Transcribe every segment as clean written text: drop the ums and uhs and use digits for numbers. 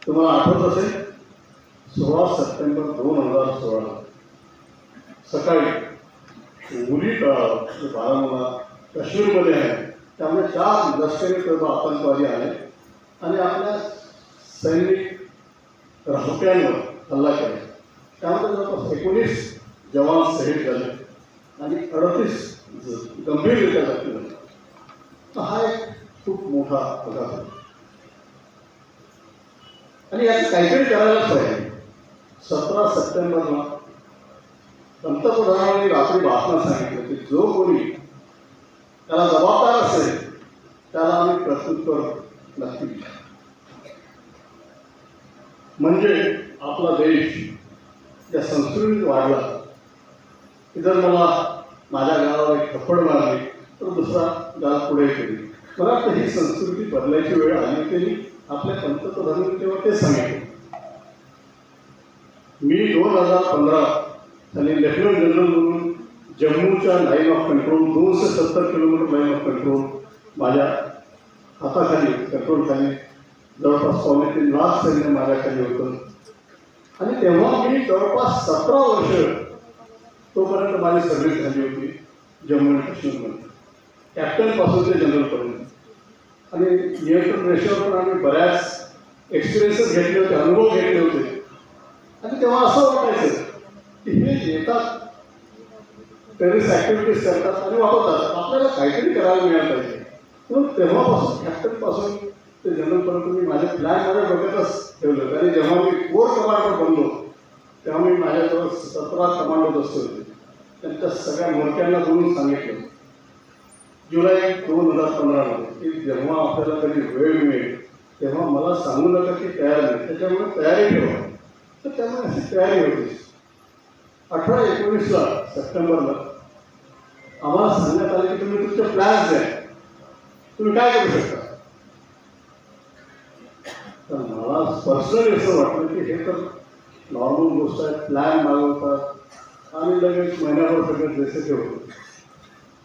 तुम्हाला आठवत असेल 16 सप्टेंबर 2016 सकाळी उरी बारामुल्ला काश्मीरमध्ये आहे, त्यामुळे 4 लष्करी आतंकवादी आले आणि आपल्या सैनिक राहत्यांवर हल्ला केला. त्यामध्ये जवळपास 19 जवान शहीद झाले आणि 38 गंभीररित्या जखमी झाले. तर हा एक खूप मोठा अपघात आहे आणि याचं काहीतरी करायलाच पाहिजे. 17 सप्टेंबरला पंतप्रधानांनी रात्री भाषणात सांगितलं की जो कोणी त्याला जबाबदार असेल त्याला आम्ही प्रत्युत्तर नक्की देऊ. म्हणजे आपला देश या संस्कृतीत वाढला की जर मला माझ्या गावाला एक थप्पड मारली तर दुसरा गाव पुढे केली. मला वाटतं ही संस्कृती बदलायची वेळ आली केली. आपल्या पंतप्रधानांनी तेव्हा ते सांगितले. मी 2015 साली लेफ्टनंट जनरल म्हणून जम्मूच्या line of control 270 kilometre line of control माझ्या हाताखाली कंट्रोलखाली जवळपास 3.25 लाख सैन्य माझ्याखाली होतं आणि तेव्हा मी जवळपास 17 वर्ष तोपर्यंत माझी सर्व्हिस झाली होती जम्मू आणि काश्मीरमध्ये, कॅप्टनपासून ते जनरलपर्यंत. आणि नियंत्रण रेषेवर पण आम्ही बऱ्याच एक्सपिरियन्सेस घेतले होते, अनुभव घेतले होते. आणि तेव्हा असं वाटायचं की हे येतात टेररिस्ट ॲक्टिव्हिटीज करतात आणि वापरतात, आपल्याला काहीतरी करायला मिळालं पाहिजे. म्हणून तेव्हापासून कॅप्टनपासून ते जनरलपर्यंत मी माझे प्लॅन माझ्या डोक्यातच ठेवलं. आणि जेव्हा मी कोर कमांडर बनलो तेव्हा मी माझ्याजवळ 17 कमांडो दस्ते होते. त्यांच्या सगळ्या मोर्चांना बोलून सांगितलं जुलै 2015 की जेव्हा आपल्याला कधी वेळ मिळेल तेव्हा मला सांगू नका की तयार नाही, त्याच्यामुळे तयारी ठेवा. तर त्यामुळे अशी तयारी होती. 18-19 सप्टेंबरला आम्हाला सांगण्यात आलं की तुम्ही तुमचे प्लॅन्स द्या, तुम्ही काय करू शकता. तर मला पर्सनली असं वाटलं की हे तर नॉर्मल गोष्ट आहे, प्लॅन मागवतात आणि लगेच महिन्याभर सगळे पैसे ठेवतो.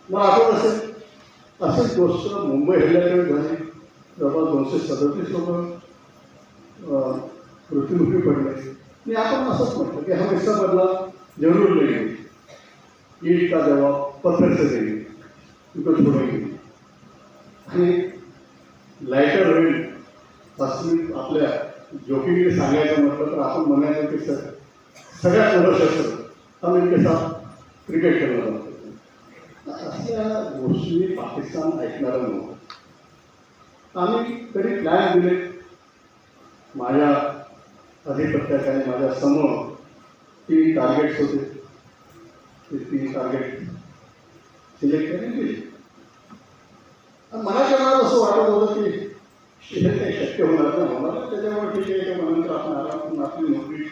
मला आठवत असेल अशीच गोष्ट मुंबई हल्ल्याकडे झाली. जवळपास 237 लोक मृत्युमुखी पडले आणि आपण असंच म्हटलं की हा हिस्सा बदला जरूर नहीं, ईट का जवाब पत्थर से देंगे, उनको छोड़ेंगे. आणि लाईटर होईल असं आपल्या जोखीने सांगायचं म्हटलं तर आपण म्हणायचं की सगळ्यात मोठं शस्त्र हम इनके साथ क्रिकेट खेळणार आहोत. अशा गोष्टी पाकिस्तान ऐकणारं नव्हतं. आम्ही तरी प्लॅन दिले. माझ्या अधिपत्याखाली माझ्या समोर 3 टार्गेट्स होते. ते 3 टार्गेट सिलेक्ट करून दिले. मला तेव्हा असं वाटत होतं की हे काही शक्य होणार नाही होणार, त्याच्यामुळे ठीक आहे का म्हणून आपण आराम आपली नोकरी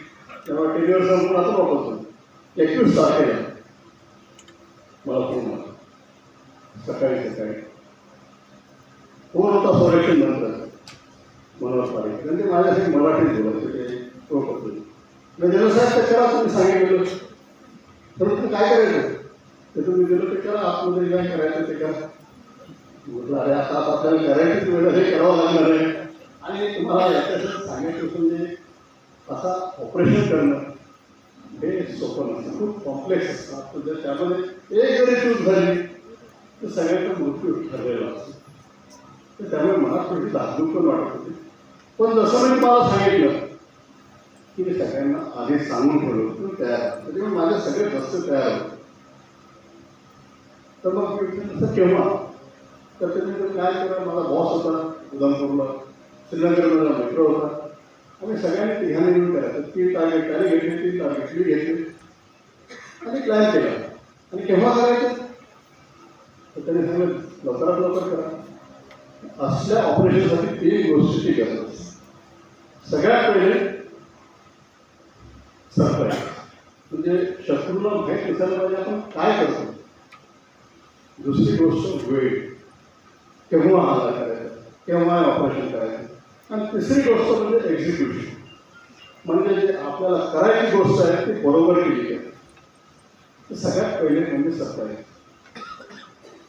तेव्हा टेलिव्हिजन संपून आपण वापरतो. 21 तारखेला मला फोन आला सकाळी कोण होता संरक्षण मंत्र्याचा मनोहर पारिकर. म्हणजे माझ्यासाठी मराठीत बोलायचं ते तो करतो. जनसाहेब ते करा तुम्ही सांगितलेलं, तर तुम्ही काय करायचं ते तुम्ही दिलं ते करा, आतमध्ये काय करायचं ते करा. म्हटलं अरे आता आपल्याला करायचीच वेळ हे करावं लागणार आहे. आणि तुम्हाला याच्यात सांगायचं म्हणजे आता ऑपरेशन करणं हे सोपं नसतं, खूप कॉम्प्लेक्स असतात. तर जर त्यामध्ये एक जरी चूक झाली तर सगळ्यांचा मृत्यू ठरलेला असतो. तर त्यामुळे मला थोडी धाकधूक पण वाटत होती. पण जसं मी तुम्हाला सांगितलं की मी सगळ्यांना आधी सांगून ठेवलं तुम्ही तयार आहात, त्याच्यामुळे माझे सगळे रस्ते तयार होते. तर मग तसं केव्हा तर तुम्ही काय करा, माझा बॉस होता उधमपूरला, श्रीनगरला मित्र होता. आम्ही सगळ्यांनी तिघांनी मिळून करायचं. 3 टार्गेट त्याने घेतले, 3 टार्गेट मी घेतले आणि प्लॅन केला. आणि केव्हा करायचं तर त्याने सांगितलं लवकरात लवकर करा. असल्या ऑपरेशनसाठी 3 गोष्टीची गरज असते. सगळ्यात पहिले सरप्राईज, म्हणजे शत्रूला माहीत नसायला पाहिजे आपण काय करतो. दुसरी गोष्ट वेळ, केव्हा हल्ला करायचा, केव्हा ऑपरेशन करायचं. आणि तिसरी गोष्ट म्हणजे एक्झिक्युशन, म्हणजे जे आपल्याला करायची गोष्ट आहे ती बरोबर केली आहे. तर सगळ्यात पहिले म्हणजे सरप्राईज.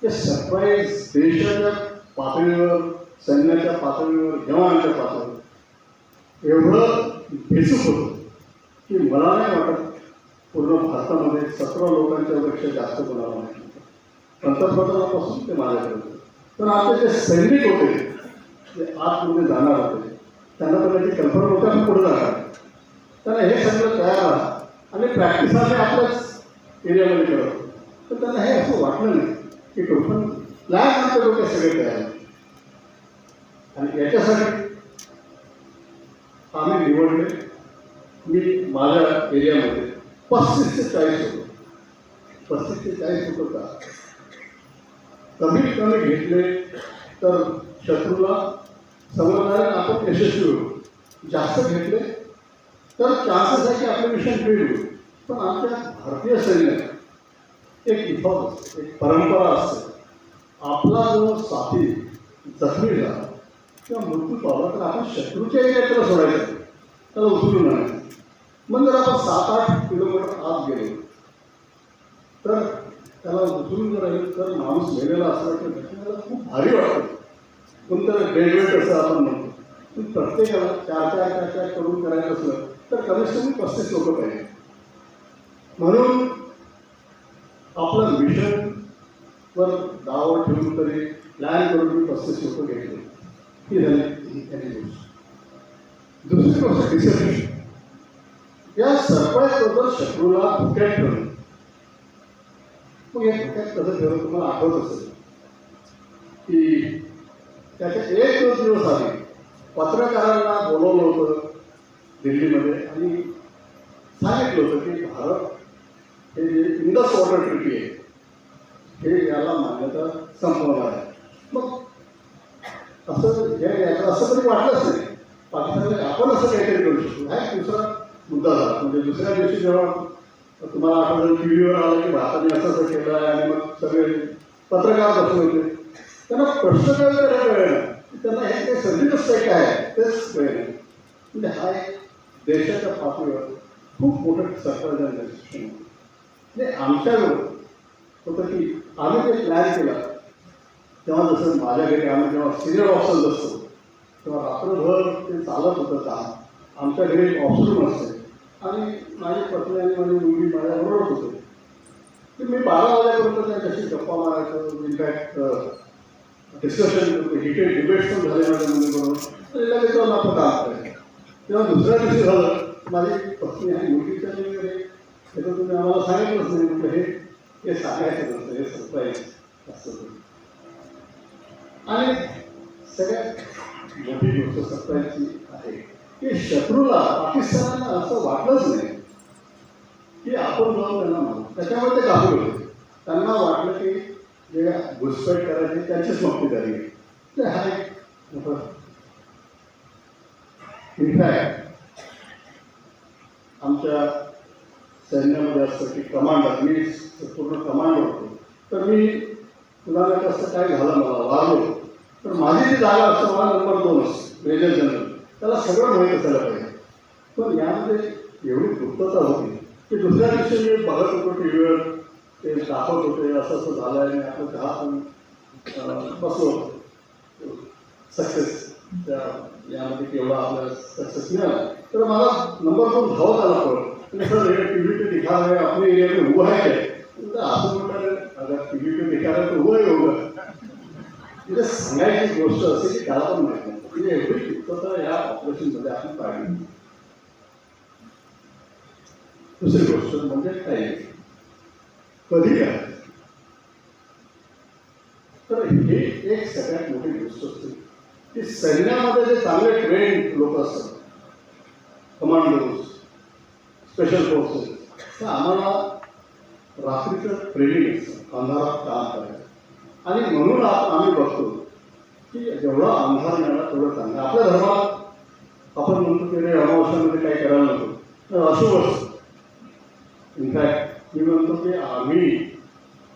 ते सरप्राईज देशाच्या पातळीवर, सैन्याच्या पातळीवर, जवानांच्या पातळीवर एवढं बेचूक होतं की मला नाही वाटत पूर्ण भारतामध्ये 17 लोकांच्या पेक्षा जास्त कोणाला माहिती होतं. पंतप्रधानापासून ते माझ्याकडे होते. पण आता जे सैनिक होते जे आतमध्ये जाणार होते त्यांना तर त्याची कल्पना होती आपण पुढे जाणार. त्यांना हे सगळं तयार राहा आणि प्रॅक्टिस आम्ही आपल्याच एरियामध्ये करत होतो. तर त्यांना हे असं वाटलं नाही की पण प्लॅन आमच्या लोक सगळे तयार आहेत. आणि याच्यासाठी आम्ही निवडले. मी माझ्या एरियामध्ये 35 ते 40 होतो. 35 ते 40 होतो का कमीत कमी घेतले तर शत्रूला समजणारे आपण यशस्वी होऊ. जास्त घेतले तर चान्सेस आहे की आपलं मिशन फेल होईल. पण आमच्या भारतीय सैन्यात एक इथॉस असते, एक परंपरा असते. आपला जो साथी जखमी झाला किंवा मृत्यू पावला तर आपण शत्रूच्या एरियात त्याला सोडायचं, त्याला उचलून आणायचं. मग जर आपण 7-8 किलोमीटर आत गेलो तर त्याला उचलून जर राहिलं तर माणूस मेलेला असला तर त्याला खूप भारी वाटतं. कोणतं डेडवेट असं आपण म्हणतो. पण प्रत्येकाला 4-4 करून करायचं असलं तर कमीत कमी 35 लोक पाहिजे. म्हणून आपलं मिशनवर दावा ठेवून तरी प्लॅन करून मी 35 लोक घेतले. ही झाली पहिली गोष्ट. दुसरी गोष्ट डिसिप्लिन. या सरप्राईजबरोबर शत्रूला धोक्यात ठेवणं. मग या धोक्यात कसं ठेवलं तुम्हाला आठवत असेल की त्याच्या 1-2 दिवस आधी पत्रकारांना बोलवलं होतं दिल्लीमध्ये आणि सांगितलं होतं की भारत हे जे इंडस वॉटर ट्रिटी आहे हे याला मान्यता संपवणार आहे. मग असं हे याचं असं तरी वाटलंच नाही पाकिस्तानला आपण असं काहीतरी करू शकतो. हा एक दुसरा मुद्दा झाला. म्हणजे दुसऱ्या दिवशी जेव्हा तुम्हाला आठवलं टी व्हीवर आलं की भारताने असं केलं आहे आणि मग सगळे पत्रकार बसले होते. त्यांना प्रश्न करायला कळलं त्यांना हे काही सर्जिकल स्ट्राईक आहे तेच कळलं. म्हणजे हा एक देशाच्या पातळीवर खूप मोठं सरप्राईज डिसिशन होतं. म्हणजे आमच्यावर होतं की आम्ही ते प्लॅन केला तेव्हा जसं माझ्या घरी आम्ही जेव्हा सिनियर ऑफिसर असतो तेव्हा रात्रभर ते चालत होतं काम. आमच्या घरी एक ऑफिसरूम असते आणि माझी पत्नी आणि माझी मुलगी माझ्याबरोबरच होते. की मी 12 वाजेपर्यंत त्यांच्याशी गप्पा मारायचो. इनफॅक्ट डिस्कशन हिटेड डिबेट्स पण झाले माझ्या मुलीबरोबर आणि लगेच जाऊन आपण काम करायचं. तेव्हा दुसऱ्या दिवशी झालं माझी पत्नी आणि मुलगीच्या वगैरे हे तर तुम्ही आम्हाला सांगितलंच नाही. म्हटलं हे सांगायचं नसतं, हे सरप्राईज असतं. आणि सगळ्यात मोठी गोष्ट सरप्राईजची आहे की शत्रूला पाकिस्तानाला असं वाटलंच नाही की आपण जाऊन त्यांना मारू. त्याच्यामुळे ते घाबरले होते. त्यांना वाटलं की जे घुसपैठ करायची त्यांचीच मक्तेदारी आहे. तर हा एक मोठा इनफॅक्ट आमच्या सैन्यामध्ये असतं की कमांडर, मी पूर्ण कमांडर होतो. तर मी उदाहरणार्थ असं काय झालं मला वारलो तर माझी जी जागा असतं मला नंबर 2 असतो मेजर जनरल. त्याला सगळं माहीत असायला पाहिजे. पण यामध्ये एवढी गुप्तता होती की दुसऱ्या दिवशी मी बघत होतो टी व्हीवर ते दाखवत होते असं असं झालं आहे आणि आपण दहा बसलो सक्सेस त्या यामध्ये केवढा आपल्याला सक्सेस मिळाला. तर मला नंबर 2 धावत आला कळलं आणि सर हे टी व्ही पे दिखा रहे हैं अपने एरिया में हुआ है क्या. असं म्हणतात अगर टी व्ही पे दिखा रहे तो हुआ ही होगा. म्हणजे सांगायची गोष्ट असे की त्याला पण माहिती नाही. म्हणजे एवढी गुप्तता या ऑपरेशनमध्ये आपण पाहिली. दुसरी गोष्ट म्हणजे काय कधी काय तर हे एक सगळ्यात मोठी गोष्ट असते की सैन्यामध्ये जे चांगले ट्रेन लोक असतात कमांडोज स्पेशल फोर्सेस तर आम्हाला रात्रीचं ट्रेनिंग असतं अंधारात काम करायचं. आणि म्हणून आम्ही बघतो की जेवढा अंधार मिळाला तेवढं चांगलं. आपल्या धर्मात आपण म्हणतो की रे अमावस्यामध्ये काही करायला नको तर अशुभ असतं. इनफॅक्ट मी म्हणतो की आम्ही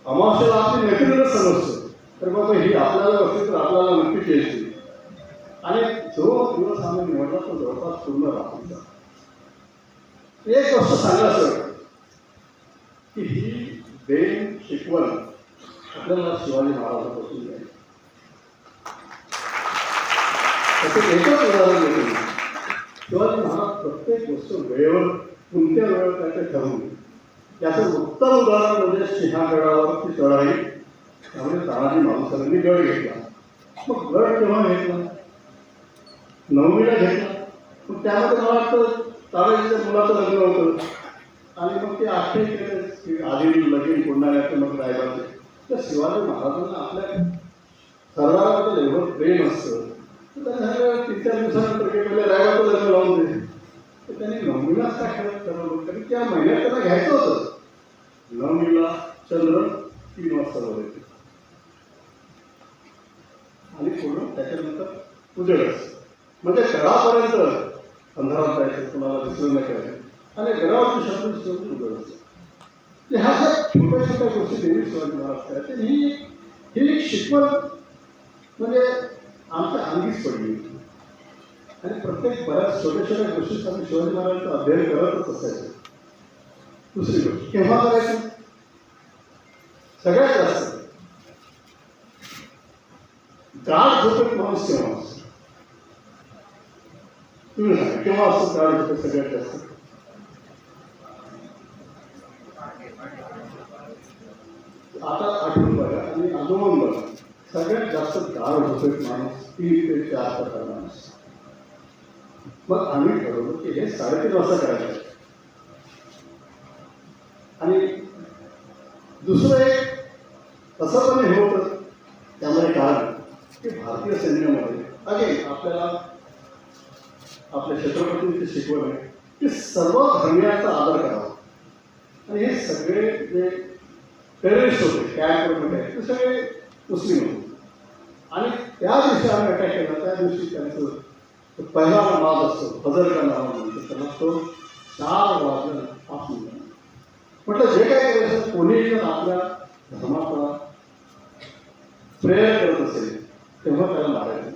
अमावस्याला आपली नैतिकच समजतो तर बाबा ही आपल्याला असली तर आपल्याला नक्कीच यायची. आणि जो दिवस आम्ही निवडला तो जवळपास पूर्ण रात्रीचा. एक गोष्ट सांगायचं की ही देण शिकवण आपल्याला शिवाजी महाराजांपासून मिळाली. त्याचं एकच उदाहरण देतो. शिवाजी प्रत्येक गोष्ट वेळेवर कोणत्या वेळेवर काय ते ठरवून याचं उत्तम उदाहरण म्हणजे सिंहगडावरती चढाई. त्यामुळे तानाजी मालुसरेंनी गड घेतला. मग गड केव्हा घेतला? 9वीला घेतला. मग त्यामध्ये मला वाटतं तानाजीच्या मुलाचं लग्न होतं आणि मग ते आठे केले की आधी लगीन कोंडाण्याचं मग रायबाचे. तर शिवाजी महाराजांना आपल्या सरदाराबद्दल एवढं प्रेम असतं तर त्यांनी 3-4 दिवसानंतर केलेल्या रायबाचं लग्न लावून दिले. तर त्यांनी 9वीलाच का ठरवलं? कारण त्या महिन्यात त्यांना घ्यायचं होतं. 9वीला चंद्र 3 वाजता बघायचे आणि पूर्ण त्याच्यानंतर उजेडच. म्हणजे गडापर्यंत अंधारात जायचं, कुणाला दिसलं नाही करायचं आणि गडावरची शब्द शेवटी उजेडच. ह्या ज्या छोट्या छोट्या गोष्टी देवी शिवाजी महाराज करायचे ही एक शिकवण म्हणजे आमच्या अंगीच पडली आणि प्रत्येक बऱ्याच छोट्या छोट्या गोष्टीत आम्ही शिवाजी महाराजांचा अध्ययन करतच असायचो. दुसरी गोष्ट केव्हा करायचं? सगळ्यात जास्त गाढ झोपेत माणूस केव्हा असतो? तुम्ही सांगा केव्हा असतो गाढ झोपेत सगळ्यात जास्त? आता आठवून बघा आणि अनुभवून बघा. सगळ्यात जास्त गाढ झोपेत माणूस 3 ते 4 तासाचा माणूस. मग आम्ही ठरवलं की हे 3:30 वाजता करायचं. आणि दुसरं एक असं पण हे होतं त्यामध्ये कारण की भारतीय सैन्यामध्ये अगेन आपल्याला आपल्या छत्रपतींची शिकवण आहे की सर्व धर्मियांचा आदर करावा. आणि हे सगळे जे टेररिस्ट होते कॅम्पमध्ये ते सगळे मुस्लिम होते आणि त्या दिवशी आम्ही अटॅक केला. त्या दिवशी त्यांचं पहिला नमाज असतो फजर का नमाज म्हणतो त्याला तो 4 वाजून म्हटलं जे काय करायचं कोणीही जर आपल्या धर्माचा प्रेयर करत असेल तेव्हा त्याला मारायचं.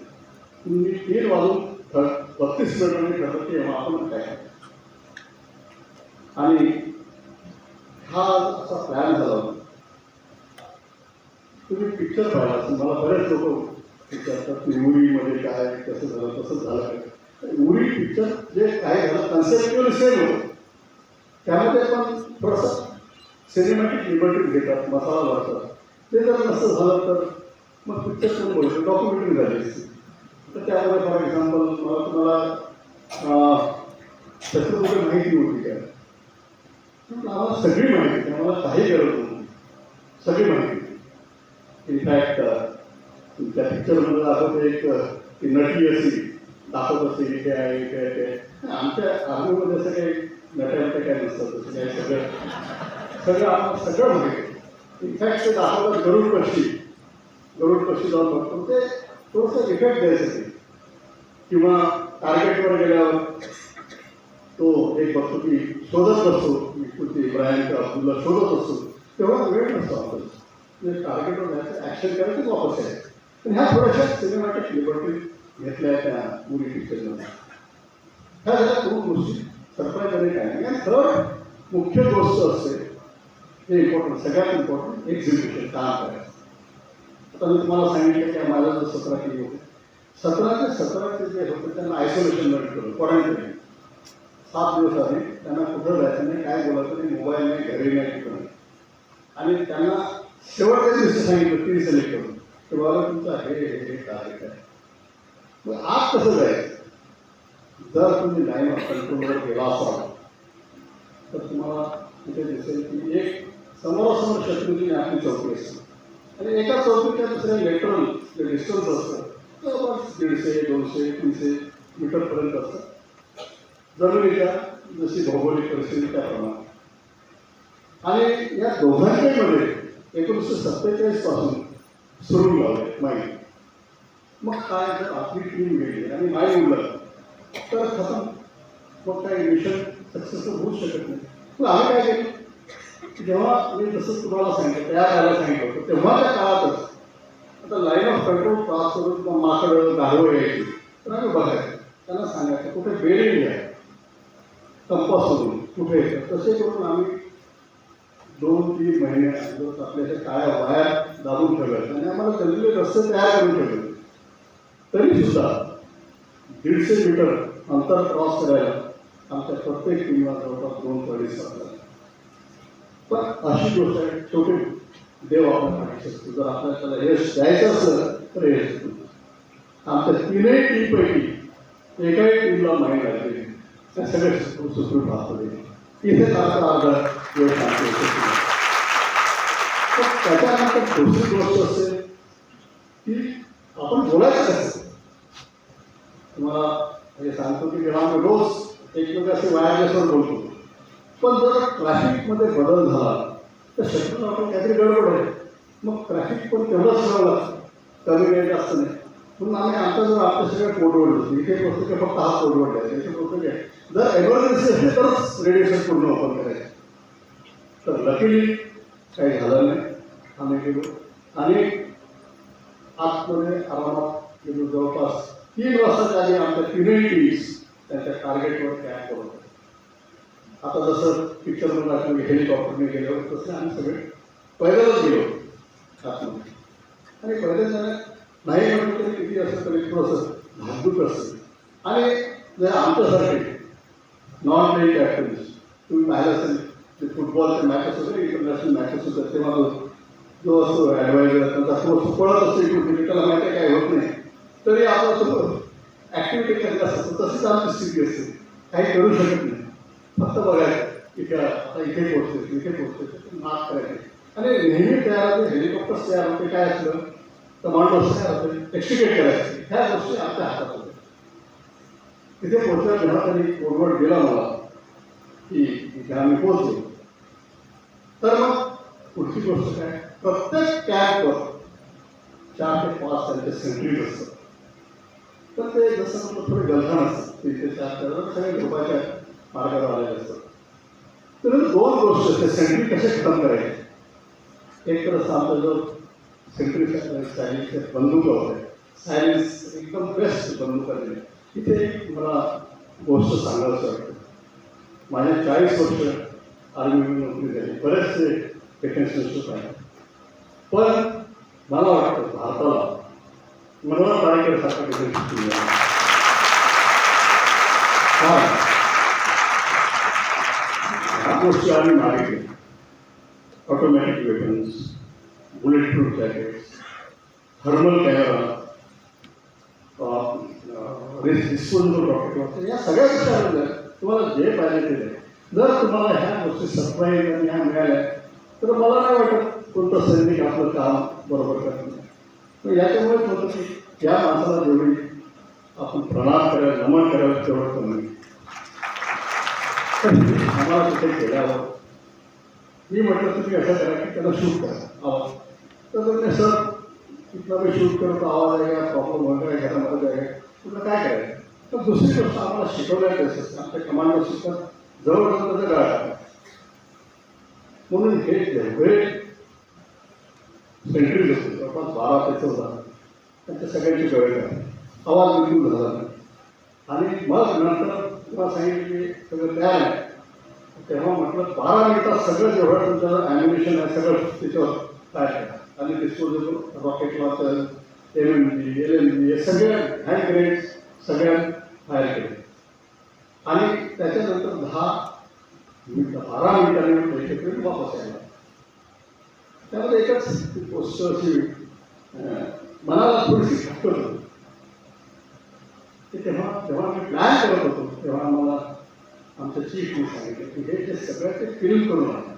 तुम्ही 3 वाजून 32 मिनिटांनी ठरलं की तेव्हा आपण काय आणि हा असा प्लॅन झाला होता. तुम्ही पिक्चर पाहिला असेल. मला बरेच लोक विचारतात की उरीमध्ये काय कसं झालं तसंच झालं काय. उरी पिक्चर जे काय झालं कन्सेप्च्युअली सेम होतं. त्यामध्ये पण थोडंसं सिनेमॅटिक लिबर्टी घेतात, मसाला भरतात. ते जर नसतं झालं तर मग पिक्चर कोण बोलतो डॉक्युमेंटरी झाली असते. तर त्यामध्ये फॉर एक्झाम्पल मला तुम्हाला छत्रपती माहिती होती काय? आम्हाला सगळी माहिती त्यामुळे काही गरज नव्हती. सगळी माहिती इनफॅक्ट त्या पिक्चरमध्ये दाखवते एक ती नटी अशी दाखवत असते इथे आहे इथे आहे ते. आमच्या आर्मीमध्ये असं काही नट्यामध्ये काय नसतं तसं काही सगळं आम्हाला सगळं माहिती. इनफॅक्ट ते दाखवतात गरुड पक्षी जाऊन बघतो ते थोडंसं इफेक्ट द्यायचं किंवा टार्गेटवर गेल्यावर तो एक बघतो की शोधत बसतो की इब्राहिम किंवा अब्दुल्ला शोधत असतो तेव्हा वेळ नसतो आपण म्हणजे टार्गेटवर जायचं ॲक्शन करायचं वापस यायचं. पण ह्या थोड्याशा सिनेमॅटिक लिबर्टी घेतल्या त्या उरी पिक्चरमध्ये. ह्या झाल्या 2 गोष्टी. सरप्राईज आणि काय नाही. आणि थर्ड मुख्य गोष्ट असते हे इम्पॉर्टंट सगळ्यात इम्पॉर्टंट एक्झिक्युशन काम करायचं. आता मी तुम्हाला सांगितलं की माझं जर 17 केली होते 17 जे होते त्यांना आयसोलेशनमध्ये ठेवलं क्वारंटाईन. 7 दिवस आधी त्यांना कुठं जायचं नाही काय बोलायचं नाही मोबाईल नाही घरी नाही कुठं नाही. आणि त्यांना शेवटच्या दिवशी सांगितलं 3 सिलेक्ट करून की बाबा तुमचं हे टार्गेट आहे. मग आज कसं जायचं? जर तुम्ही लाईन ऑफ कंट्रोलवर गेला असाल तर तुम्हाला तिथे दिसेल की एक समोरासमोर शत्रूची आपली चौकी असते आणि एका चौकीच्या दुसऱ्या इलेक्ट्रॉन डिस्टन्स असतं जवळपास 150, 200, 300 मीटरपर्यंत असतं. जमिनीच्या जशी भौगोलिक परिस्थिती त्याप्रमाणे. आणि या दोघांच्यामध्ये 1947 पासून सुरू लावले माईंड. मग काय जर आपली टीम गेली आणि माईंड उडलं तर खतम. मग काही मिशन सक्सेसफुल होऊ शकत नाही. मग आम्ही काय केलं जेव्हा मी जसं तुम्हाला सांगितलं तयार करायला सांगितलं होतं तेव्हा त्या काळातच आता लाईन ऑफ कंट्रोल क्रॉस करून माकडं गाढवं यायची तर आम्ही बघायचं त्यांना सांगायचं कुठे बेरिंग आहे कंपासमधून कुठे येतं. तसे करून आम्ही 2-3 महिने आपल्या काळ्या वायर दाबून ठेवायचं आणि आम्हाला त्यांचे रस्ते तयार करून ठेवले. तरीसुद्धा 150 मीटर अंतर क्रॉस करायला आमच्या प्रत्येक टीमला जवळपास 2-2.5 असतात. पण अशी गोष्ट आहे, शेवटी देव आपण पाहिजे असतो. जर आपल्याला त्याला यश द्यायचं असलं तर यश देतो. आमच्या तीनही टीमपैकी एकाही टीमला माहीत लागली त्या सगळे सुखरूप राहतो. इथे त्याचा अर्ध वेळ सांगतो. त्याच्यानंतर दुसरी गोष्ट असते की आपण बोलायचं कसं. तुम्हाला हे सांगतो की जेव्हा आम्ही रोज एकमेकाशी वायरलेसवर बोलतो, पण जर ट्रॅफिकमध्ये बदल झाला तर शक्यतो आपण काहीतरी गडबड आहे, मग ट्रॅफिक पण तेवढंच करावं लागतं, कमी वेळ जास्त नाही. म्हणून आम्ही आता जर आपल्या सगळ्या कोडवर्ड होतो, इथे गोष्ट की फक्त हा कोडवर्ड आहे, त्याची गोष्ट काय जर एमर्जन्सी असली तरच रेडिएशन पूर्ण ओपन करायचं. तर लकीली काही झालं नाही. आम्ही गेलो आणि आतमध्ये आरामात गेलो. जवळपास 3 वाजताच्या आधी आमच्या तीनही टीम्स त्यांच्या टार्गेटवर कॅम्प करत होते. आता जसं पिक्चरमध्ये दाखवलं हेलिकॉप्टरने गेल्यावर तसं आम्ही सगळे पैदलच गेलो आतमध्ये. आणि पैदल जाण्यात नाही म्हटलं तरी किती असं तरी थोडंसं धाकधूक असतं. आणि जर आमच्यासारखे नॉन प्लेइंग कॅप्टन्स तुम्ही पाहिलं असेल ते फुटबॉलचे मॅचेस वगैरे इंटरनॅशनल मॅचेस होतात तेव्हा जो असतो ॲडवायझर त्यांचा तो पळत असतो इकडून त्याला माहिती आहे काय होत नाही तरी आपला तो ॲक्टिव्हिटी करत असतो. तशीच आमची स्थिती असते, काही करू शकत नाही, फक्त बघायचं इथे आता इथे पोहोचते इथे पोहोचते माफ करायचे. आणि नेहमी तयार होते, हेलिकॉप्टर्स तयार होते, काय असलं कमांडोज तयार होते, एक्सिक्यूट करायचे. ह्या गोष्टी आपल्या हातात होत्या. तिथे पोहोचल्यावर जेव्हा तरी कोडवर्ड गेला मला की इथे आम्ही पोहोचलो, तर मग पुढची गोष्ट काय, प्रत्येक कॅम्पवर 4 ते 5 त्यांचे सेंट्रीज असतात. तर ते जसं थोडे गलथान असतात, 3 ते 4 सगळे झोपायच्या मार्गावर आलेले असतात. तर 2 गोष्टी, ते सेंट्री कसे खतम करायचे. एक तर असं आमचा जो सेंट्री सायन्सचे बंदूक होते, सायन्स एकदम बेस्ट बंदूक आहे. इथे मला गोष्ट सांगायचं वाटतं. माझ्या 40 वर्ष आर्मीमध्ये नोकरी झाली, बरेचसे डिफेन्स इन्स्टिट्यूट आहे. पण मला वाटतं भारताला मनोहर पर्रिकर सारखं डिफेन्स इन्स्टिट्यूट मिळालं. ह्या गोष्टी आम्ही मागितल्या, automatic weapons, bulletproof jackets, thermal camera, disposable rocket, या सगळ्या गोष्टी आलेल्या. तुम्हाला जे पाहिजे ते द्या. जर तुम्हाला ह्या गोष्टी सरप्राईज आणि ह्या मिळाल्या तर मला नाही वाटत कोणतं सैनिक आपलं काम बरोबर करत नाही. तर याच्यामुळेच होतं की या माणसाला जेवढी आपण प्रणाम करायला नमन करायला तेवढं कमी. तर आम्हाला तिथे केल्यावर मी म्हटलं तुम्ही असं करा की त्याला शूट करा आवाज. तर तुम्ही सर तिथला मी शूट करतो, आवाज आहे का प्रॉब्लेम होत आहे घरामध्ये आहे तुला काय करायचं. तर दुसरी गोष्ट आम्हाला शिकवण्यात असतं, आमच्या कमांडर शिकतात जवळजवळ त्याचं गाळ. म्हणून हे जेवढे सेंट्रीज असते जवळपास 12 ते 14 त्यांच्या सगळ्यांची गळ आहे, आवाज बिलकुल झाला नाही. आणि मग नंतर तुम्हाला सांगितलं सगळं तयार आहे, तेव्हा म्हटलं 12 मिनिटात सगळं जेवढं तुमचं ॲम्युनिशन आहे सगळं त्याच्यावर तयार करा. आणि disposable rocket launcher, LMG, LMG हे सगळे हँड ग्रेनेड्स सगळ्या फायर केले. आणि त्याच्यानंतर 12 मिनिटांनी त्याच्याकडे वापस यायला. त्यामध्ये एकच गोष्ट अशी मनाला थोडीशी खटकत होती की तेव्हा मी प्लॅन करत होतो तेव्हा मला आमच्या चीफने सांगितलं की हे जे सगळं ते फिल्म करून आणा.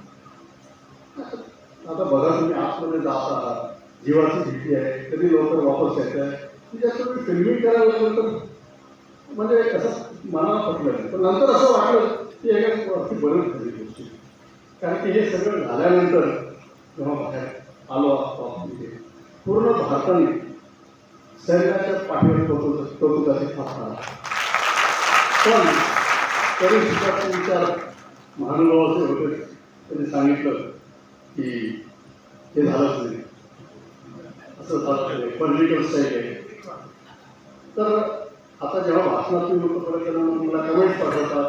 आता बघा तुम्ही आतमध्ये जात आहात, जीवाची भीती आहे, कधी लवकर वापस यायचं आहे, त्याच्यात तुम्ही फिल्मिंग करायला लागलं तर म्हणजे असं मनाला पटलं नाही. पण नंतर असं वाटलं की याच्यावरती बरंच झाली गोष्टी, कारण की हे सगळं झाल्यानंतर जेव्हा बाहेर आलो तिथे पूर्ण भारताने सैन्याच्या पाठीवर कौतुकाची थाप मारली. पण तरी सुद्धा 3-4 महानुभाव असे होते, त्यांनी सांगितलं की हे झालंच नाही, असं झालं पॉलिटिकल स्टाईल आहे. तर आता जेव्हा भाषणातून लोक परत मला कमेंट्स पाठवतात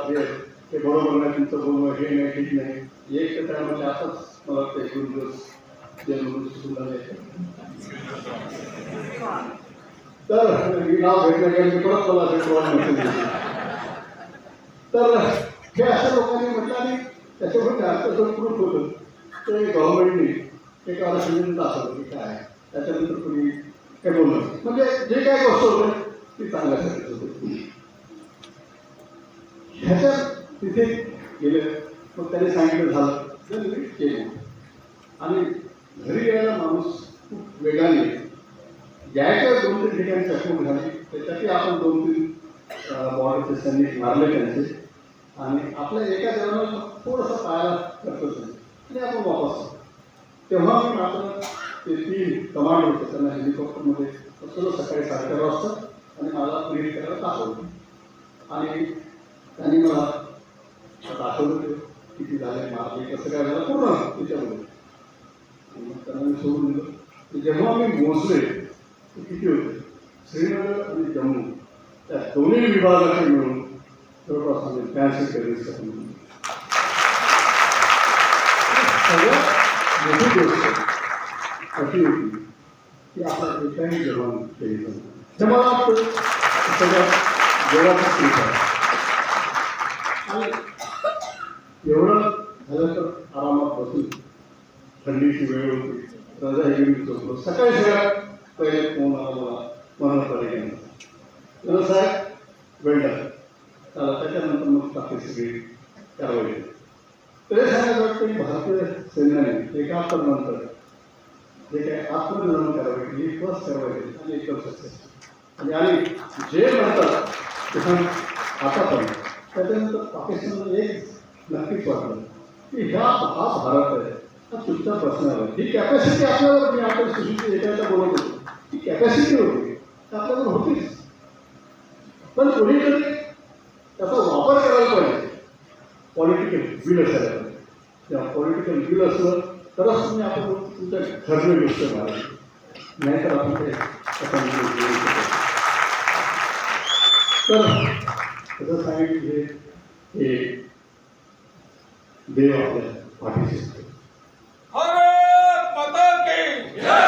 हे बरोबर नाही, तुमचं बोलणं हे नाही ठीक नाही. एक तर त्यामध्ये असंच मला वाटतं 1-2 दिवस जेल सुद्धा द्यायचं. तर मी नाव भेटलं गेलं परत मला भेटवायला तर हे अशा लोकांनी म्हटलं आणि त्याच्यामुळे आत्ताचं प्रूफ होतं ते गव्हर्नमेंटने एका आरक्षण दाखवलं की काय त्याच्यानंतर कोणी हे बोललं म्हणजे जे काय गोष्ट होतं ती चांगल्यासाठीच होती. ह्याच्यात तिथे गेले मग त्याने सांगितलं झालं तर मी केलं आणि घरी यायला माणूस खूप वेगाने यायच्या 2-3 ठिकाणी चकमक झाली त्याच्यातही आपण 2-3 बॉर्डरचे सैनिक मारले त्यांचे आणि आपल्या एका जवानाला थोडंसं पायाला करतच नाही आणि आपण वापस आलो. तेव्हा मी मात्र ते 3 कमांड होते त्यांना हेलिकॉप्टरमध्ये बसवलं सकाळी 4:30 वाजता आणि मला प्रिंट करायला दाखवलं आणि त्यांनी मला दाखवलं किती झाले मारले कसं काय झालं पूर्ण त्याच्यामध्ये. मग त्यांना मी सोडून दिलं. जेव्हा मी मोजले किती होते श्रीनगर आणि जम्मू त्या दोन्ही विभागाचे मिळून जवळपास आम्ही 82 टेररिस्ट सगळ्यात मोठी गोष्ट अशी होती की आपला एकाही जवान शहीद झाला. हे मला वाटतं सगळ्यात जगाचा स्थिती आहे आणि एवढं झालं तर आरामात बसून थंडीची वेळ होती रजा घेऊन झोपलो. सकाळी सगळ्यात पहिले फोन आला मला मनोहर साहेब वेळला त्याला त्याच्यानंतर मग बाकी सगळी कारवाई केली. तरी सांगायचं वाटतं की भारतीय सैन्याने 71 नंतर जे काही आत्मनिर्भर कारवाई केली फर्स्ट कारवाई केली आणि एकदम सक्सेस आणि जे म्हणतात ते आतापर्यंत त्याच्यानंतर पाकिस्तानला एक नक्कीच वाटलं की हा भारत आहे हा चुपचाप बसणार आहे. ही कॅपॅसिटी आपल्याला मी आपण सुशिक्षित याच्याचा बोलत होतो ही कॅपॅसिटी होती आपल्याकडे होतीच पण कोणीतरी त्याचा वापर करायला पाहिजे. पॉलिटिकल विल असायला पाहिजे. तेव्हा पॉलिटिकल विल असलं तरच तुम्ही आपण तुमच्या ठरले गोष्ट मारायची नाहीतर आपण ते तर कसं सांगितलं हे देव आपल्या पाठीशी भारत माता की जय.